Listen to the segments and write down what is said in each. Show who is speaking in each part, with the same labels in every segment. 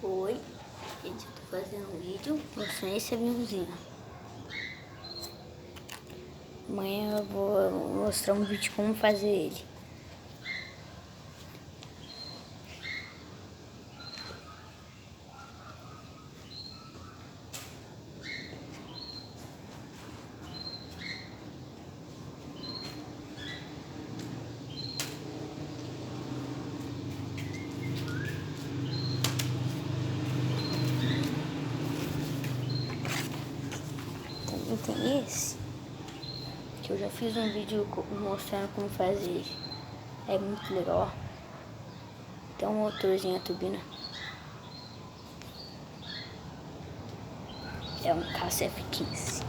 Speaker 1: Oi, gente, eu tô fazendo um vídeo mostrando esse aviãozinho. Amanhã eu vou mostrar um vídeo de como fazer ele. Também tem esse, que eu já fiz um vídeo mostrando como fazer. É muito legal, ó. Tem um motorzinho, a turbina. É um caça F-15.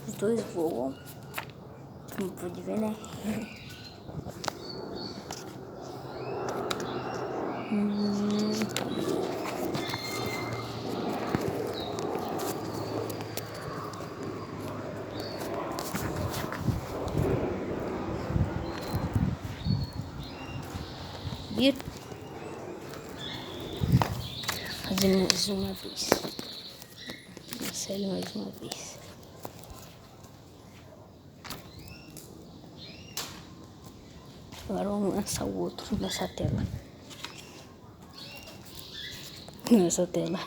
Speaker 1: Os dois voam, como pode ver, né? Viu? Fazendo mais uma vez. Nossa, ele mais uma vez. Agora vamos lançar o outro nessa tela. Nessa tela.